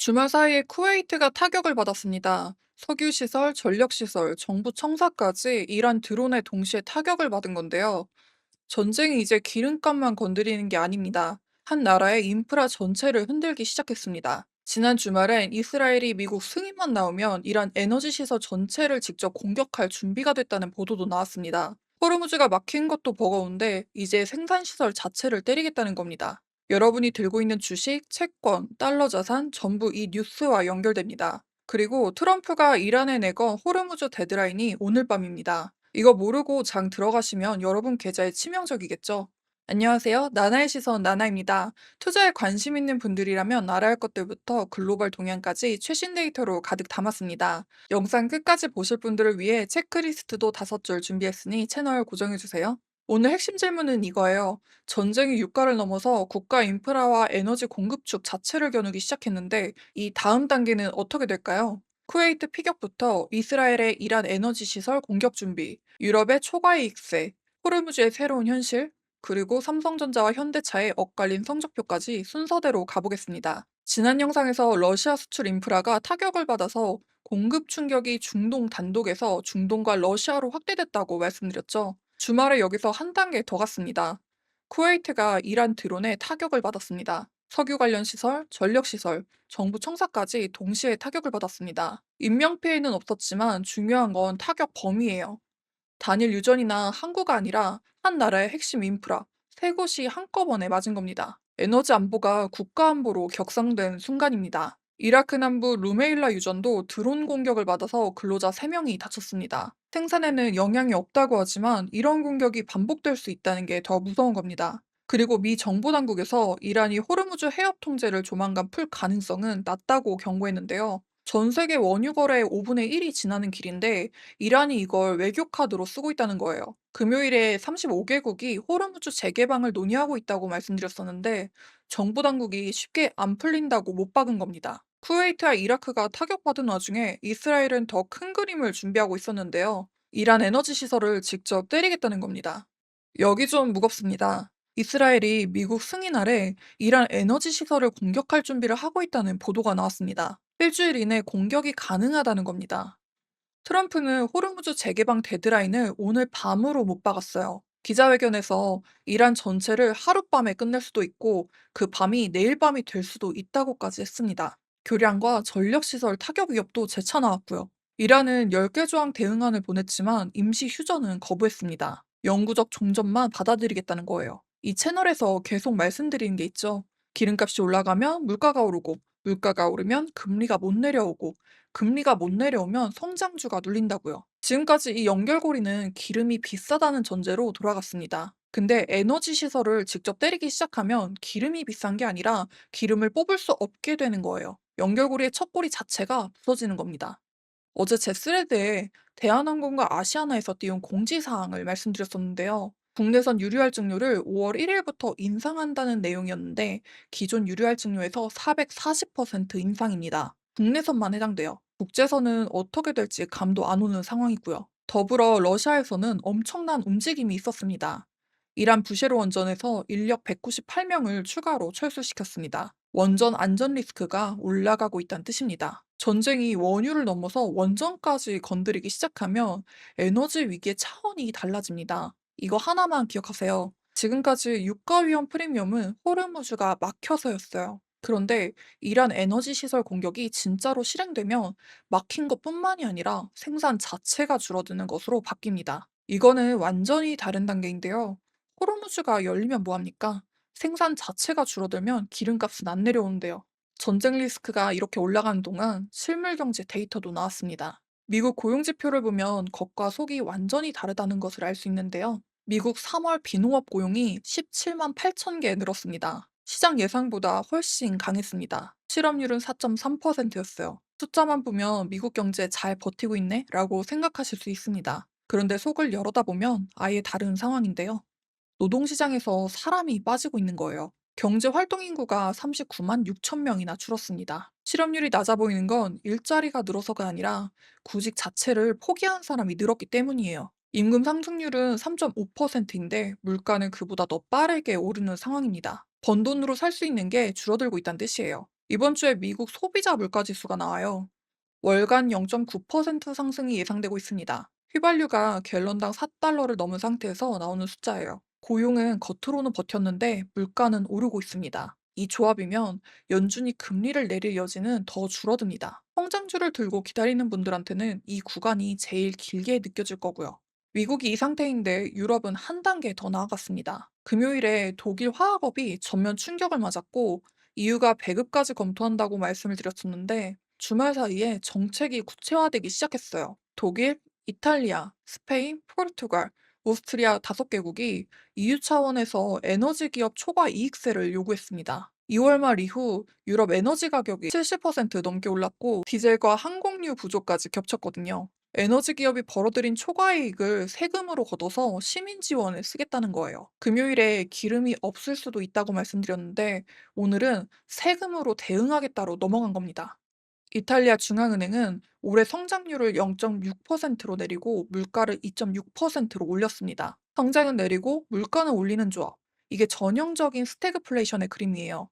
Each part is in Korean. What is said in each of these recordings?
주말 사이에 쿠웨이트가 타격을 받았습니다. 석유시설, 전력시설, 정부 청사까지 이란 드론에 동시에 타격을 받은 건데요. 전쟁이 이제 기름값만 건드리는 게 아닙니다. 한 나라의 인프라 전체를 흔들기 시작했습니다. 지난 주말엔 이스라엘이 미국 승인만 나오면 이란 에너지 시설 전체를 직접 공격할 준비가 됐다는 보도도 나왔습니다. 호르무즈가 막힌 것도 버거운데 이제 생산시설 자체를 때리겠다는 겁니다. 여러분이 들고 있는 주식, 채권, 달러 자산 전부 이 뉴스와 연결됩니다. 그리고 트럼프가 이란에 내건 호르무즈 데드라인이 오늘 밤입니다. 이거 모르고 장 들어가시면 여러분 계좌에 치명적이겠죠? 안녕하세요. 나나의 시선 나나입니다. 투자에 관심 있는 분들이라면 알아야 할 것들부터 글로벌 동향까지 최신 데이터로 가득 담았습니다. 영상 끝까지 보실 분들을 위해 체크리스트도 5줄 준비했으니 채널 고정해주세요. 오늘 핵심 질문은 이거예요. 전쟁이 유가를 넘어서 국가 인프라와 에너지 공급축 자체를 겨누기 시작했는데 이 다음 단계는 어떻게 될까요? 쿠웨이트 피격부터 이스라엘의 이란 에너지 시설 공격 준비, 유럽의 초과이익세, 호르무즈의 새로운 현실, 그리고 삼성전자와 현대차의 엇갈린 성적표까지 순서대로 가보겠습니다. 지난 영상에서 러시아 수출 인프라가 타격을 받아서 공급 충격이 중동 단독에서 중동과 러시아로 확대됐다고 말씀드렸죠. 주말에 여기서 한 단계 더 갔습니다. 쿠웨이트가 이란 드론에 타격을 받았습니다. 석유 관련 시설, 전력 시설, 정부 청사까지 동시에 타격을 받았습니다. 인명피해는 없었지만 중요한 건 타격 범위예요. 단일 유전이나 항구가 아니라 한 나라의 핵심 인프라, 세 곳이 한꺼번에 맞은 겁니다. 에너지 안보가 국가 안보로 격상된 순간입니다. 이라크 남부 루메일라 유전도 드론 공격을 받아서 근로자 3명이 다쳤습니다. 생산에는 영향이 없다고 하지만 이런 공격이 반복될 수 있다는 게 더 무서운 겁니다. 그리고 미 정보 당국에서 이란이 호르무즈 해협 통제를 조만간 풀 가능성은 낮다고 경고했는데요. 전 세계 원유 거래의 5분의 1이 지나는 길인데 이란이 이걸 외교 카드로 쓰고 있다는 거예요. 금요일에 35개국이 호르무즈 재개방을 논의하고 있다고 말씀드렸었는데 정부 당국이 쉽게 안 풀린다고 못 박은 겁니다. 쿠웨이트와 이라크가 타격받은 와중에 이스라엘은 더 큰 그림을 준비하고 있었는데요. 이란 에너지 시설을 직접 때리겠다는 겁니다. 여기 좀 무겁습니다. 이스라엘이 미국 승인 아래 이란 에너지 시설을 공격할 준비를 하고 있다는 보도가 나왔습니다. 일주일 이내 공격이 가능하다는 겁니다. 트럼프는 호르무즈 재개방 데드라인을 오늘 밤으로 못 박았어요. 기자회견에서 이란 전체를 하룻밤에 끝낼 수도 있고 그 밤이 내일 밤이 될 수도 있다고까지 했습니다. 교량과 전력시설 타격 위협도 재차 나왔고요. 이란은 10개 조항 대응안을 보냈지만 임시 휴전은 거부했습니다. 영구적 종전만 받아들이겠다는 거예요. 이 채널에서 계속 말씀드리는 게 있죠. 기름값이 올라가면 물가가 오르고 물가가 오르면 금리가 못 내려오고 금리가 못 내려오면 성장주가 눌린다고요. 지금까지 이 연결고리는 기름이 비싸다는 전제로 돌아갔습니다. 근데 에너지 시설을 직접 때리기 시작하면 기름이 비싼 게 아니라 기름을 뽑을 수 없게 되는 거예요. 연결고리의 첫 고리 자체가 부서지는 겁니다. 어제 제스레드에 대한항공과 아시아나에서 띄운 공지사항을 말씀드렸었는데요. 국내선 유류할증료를 5월 1일부터 인상한다는 내용이었는데 기존 유류할증료에서 440% 인상입니다. 국내선만 해당돼요. 국제선은 어떻게 될지 감도 안 오는 상황이고요. 더불어 러시아에서는 엄청난 움직임이 있었습니다. 이란 부쉐로 원전에서 인력 198명을 추가로 철수시켰습니다. 원전 안전 리스크가 올라가고 있다는 뜻입니다. 전쟁이 원유를 넘어서 원전까지 건드리기 시작하면 에너지 위기의 차원이 달라집니다. 이거 하나만 기억하세요. 지금까지 유가 위험 프리미엄은 호르무즈가 막혀서였어요. 그런데 이란 에너지 시설 공격이 진짜로 실행되면 막힌 것뿐만이 아니라 생산 자체가 줄어드는 것으로 바뀝니다. 이거는 완전히 다른 단계인데요. 호르무즈가 열리면 뭐합니까? 생산 자체가 줄어들면 기름값은 안 내려오는데요. 전쟁 리스크가 이렇게 올라가는 동안 실물 경제 데이터도 나왔습니다. 미국 고용 지표를 보면 겉과 속이 완전히 다르다는 것을 알 수 있는데요. 미국 3월 비농업 고용이 17만 8천 개 늘었습니다. 시장 예상보다 훨씬 강했습니다. 실업률은 4.3%였어요. 숫자만 보면 미국 경제 잘 버티고 있네? 라고 생각하실 수 있습니다. 그런데 속을 열어다 보면 아예 다른 상황인데요. 노동시장에서 사람이 빠지고 있는 거예요. 경제 활동 인구가 39만 6천 명이나 줄었습니다. 실업률이 낮아 보이는 건 일자리가 늘어서가 아니라 구직 자체를 포기한 사람이 늘었기 때문이에요. 임금 상승률은 3.5%인데 물가는 그보다 더 빠르게 오르는 상황입니다. 번 돈으로 살 수 있는 게 줄어들고 있다는 뜻이에요. 이번 주에 미국 소비자 물가 지수가 나와요. 월간 0.9% 상승이 예상되고 있습니다. 휘발유가 갤런당 4달러를 넘은 상태에서 나오는 숫자예요. 고용은 겉으로는 버텼는데 물가는 오르고 있습니다. 이 조합이면 연준이 금리를 내릴 여지는 더 줄어듭니다. 성장주를 들고 기다리는 분들한테는 이 구간이 제일 길게 느껴질 거고요. 미국이 이 상태인데 유럽은 한 단계 더 나아갔습니다. 금요일에 독일 화학업이 전면 충격을 맞았고 EU가 배급까지 검토한다고 말씀을 드렸었는데 주말 사이에 정책이 구체화되기 시작했어요. 독일, 이탈리아, 스페인, 포르투갈, 오스트리아 5개국이 EU 차원에서 에너지 기업 초과 이익세를 요구했습니다. 2월 말 이후 유럽 에너지 가격이 70% 넘게 올랐고 디젤과 항공유 부족까지 겹쳤거든요. 에너지 기업이 벌어들인 초과이익을 세금으로 걷어서 시민 지원에 쓰겠다는 거예요. 금요일에 기름이 없을 수도 있다고 말씀드렸는데 오늘은 세금으로 대응하겠다로 넘어간 겁니다. 이탈리아 중앙은행은 올해 성장률을 0.6%로 내리고 물가를 2.6%로 올렸습니다. 성장은 내리고 물가는 올리는 조합. 이게 전형적인 스태그플레이션의 그림이에요.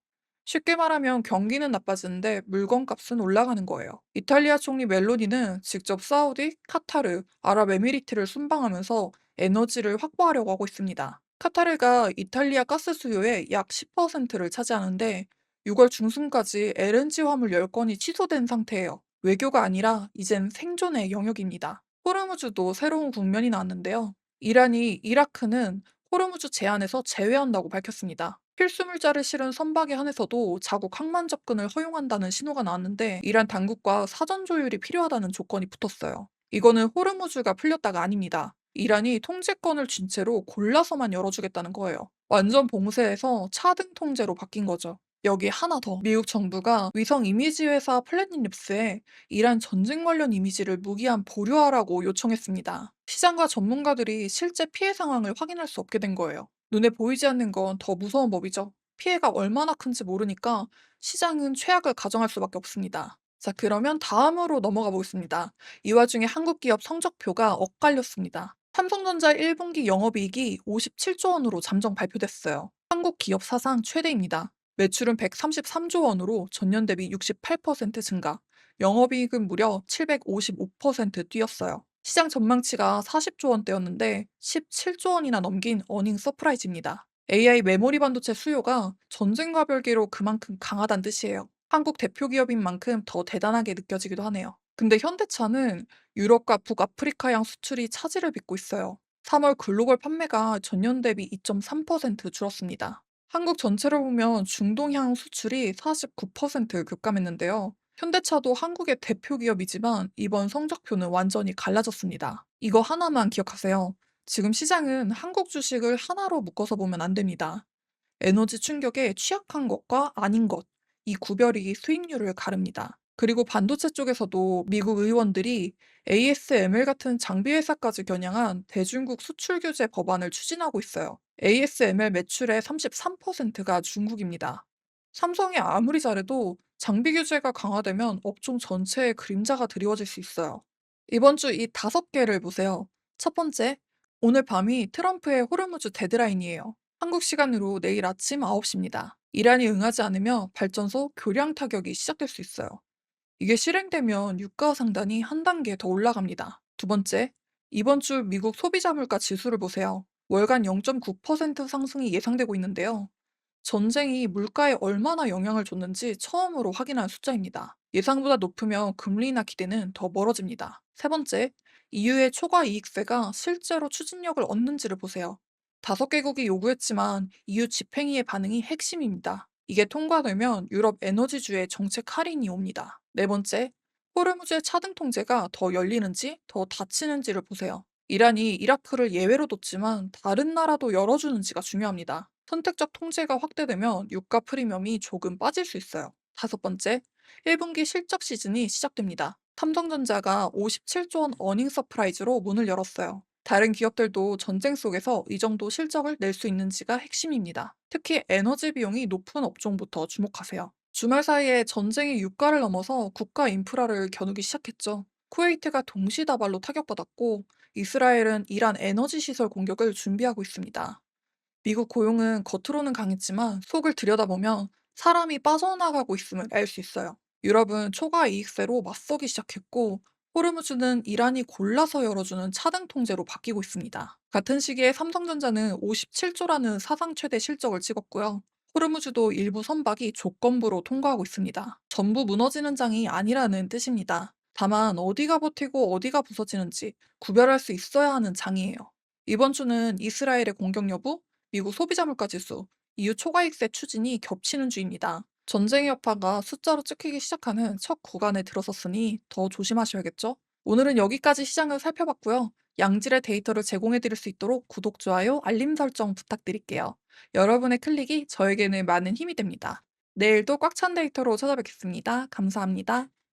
쉽게 말하면 경기는 나빠지는데 물건값은 올라가는 거예요. 이탈리아 총리 멜로니는 직접 사우디, 카타르, 아랍에미리트를 순방하면서 에너지를 확보하려고 하고 있습니다. 카타르가 이탈리아 가스 수요의 약 10%를 차지하는데 6월 중순까지 LNG 화물 10건이 취소된 상태예요. 외교가 아니라 이젠 생존의 영역입니다. 호르무즈도 새로운 국면이 나왔는데요. 이란이 이라크는 호르무즈 제한에서 제외한다고 밝혔습니다. 필수 물자를 실은 선박에 한해서도 자국 항만 접근을 허용한다는 신호가 나왔는데 이란 당국과 사전 조율이 필요하다는 조건이 붙었어요. 이거는 호르무즈가 풀렸다가 아닙니다. 이란이 통제권을 쥔 채로 골라서만 열어주겠다는 거예요. 완전 봉쇄에서 차등 통제로 바뀐 거죠. 여기 하나 더. 미국 정부가 위성 이미지 회사 플래닛립스에 이란 전쟁 관련 이미지를 무기한 보류하라고 요청했습니다. 시장과 전문가들이 실제 피해 상황을 확인할 수 없게 된 거예요. 눈에 보이지 않는 건 더 무서운 법이죠. 피해가 얼마나 큰지 모르니까 시장은 최악을 가정할 수밖에 없습니다. 자, 그러면 다음으로 넘어가 보겠습니다. 이 와중에 한국 기업 성적표가 엇갈렸습니다. 삼성전자 1분기 영업이익이 57조 원으로 잠정 발표됐어요. 한국 기업 사상 최대입니다. 매출은 133조 원으로 전년 대비 68% 증가, 영업이익은 무려 755% 뛰었어요. 시장 전망치가 40조 원대였는데 17조 원이나 넘긴 어닝 서프라이즈입니다. AI 메모리 반도체 수요가 전쟁과 별개로 그만큼 강하다는 뜻이에요. 한국 대표 기업인 만큼 더 대단하게 느껴지기도 하네요. 근데 현대차는 유럽과 북아프리카양 수출이 차질을 빚고 있어요. 3월 글로벌 판매가 전년 대비 2.3% 줄었습니다. 한국 전체로 보면 중동향 수출이 49% 급감했는데요. 현대차도 한국의 대표 기업이지만 이번 성적표는 완전히 갈라졌습니다. 이거 하나만 기억하세요. 지금 시장은 한국 주식을 하나로 묶어서 보면 안 됩니다. 에너지 충격에 취약한 것과 아닌 것, 이 구별이 수익률을 가릅니다. 그리고 반도체 쪽에서도 미국 의원들이 ASML 같은 장비 회사까지 겨냥한 대중국 수출 규제 법안을 추진하고 있어요. ASML 매출의 33%가 중국입니다. 삼성이 아무리 잘해도 장비 규제가 강화되면 업종 전체에 그림자가 드리워질 수 있어요. 이번 주 이 5개를 보세요. 첫 번째, 오늘 밤이 트럼프의 호르무즈 데드라인이에요. 한국 시간으로 내일 아침 9시입니다. 이란이 응하지 않으며 발전소 교량 타격이 시작될 수 있어요. 이게 실행되면 유가 상단이 한 단계 더 올라갑니다. 두 번째, 이번 주 미국 소비자 물가 지수를 보세요. 월간 0.9% 상승이 예상되고 있는데요. 전쟁이 물가에 얼마나 영향을 줬는지 처음으로 확인한 숫자입니다. 예상보다 높으면 금리나 기대는 더 멀어집니다. 세 번째, EU의 초과 이익세가 실제로 추진력을 얻는지를 보세요. 5개국이 요구했지만 EU 집행위의 반응이 핵심입니다. 이게 통과되면 유럽 에너지주의 정책 할인이 옵니다. 네 번째, 호르무즈의 차등 통제가 더 열리는지 더 닫히는지를 보세요. 이란이 이라크를 예외로 뒀지만 다른 나라도 열어주는지가 중요합니다. 선택적 통제가 확대되면 유가 프리미엄이 조금 빠질 수 있어요. 다섯 번째, 1분기 실적 시즌이 시작됩니다. 삼성전자가 57조 원 어닝 서프라이즈로 문을 열었어요. 다른 기업들도 전쟁 속에서 이 정도 실적을 낼 수 있는지가 핵심입니다. 특히 에너지 비용이 높은 업종부터 주목하세요. 주말 사이에 전쟁이 유가를 넘어서 국가 인프라를 겨누기 시작했죠. 쿠웨이트가 동시다발로 타격받았고 이스라엘은 이란 에너지 시설 공격을 준비하고 있습니다. 미국 고용은 겉으로는 강했지만 속을 들여다보면 사람이 빠져나가고 있음을 알 수 있어요. 유럽은 초과 이익세로 맞서기 시작했고, 호르무즈는 이란이 골라서 열어주는 차등 통제로 바뀌고 있습니다. 같은 시기에 삼성전자는 57조라는 사상 최대 실적을 찍었고요. 호르무즈도 일부 선박이 조건부로 통과하고 있습니다. 전부 무너지는 장이 아니라는 뜻입니다. 다만 어디가 버티고 어디가 부서지는지 구별할 수 있어야 하는 장이에요. 이번 주는 이스라엘의 공격 여부, 미국 소비자 물가 지수, EU 초과익세 추진이 겹치는 주입니다. 전쟁의 여파가 숫자로 찍히기 시작하는 첫 구간에 들어섰으니 더 조심하셔야겠죠? 오늘은 여기까지 시장을 살펴봤고요. 양질의 데이터를 제공해 드릴 수 있도록 구독, 좋아요, 알림 설정 부탁드릴게요. 여러분의 클릭이 저에게는 많은 힘이 됩니다. 내일도 꽉 찬 데이터로 찾아뵙겠습니다. 감사합니다.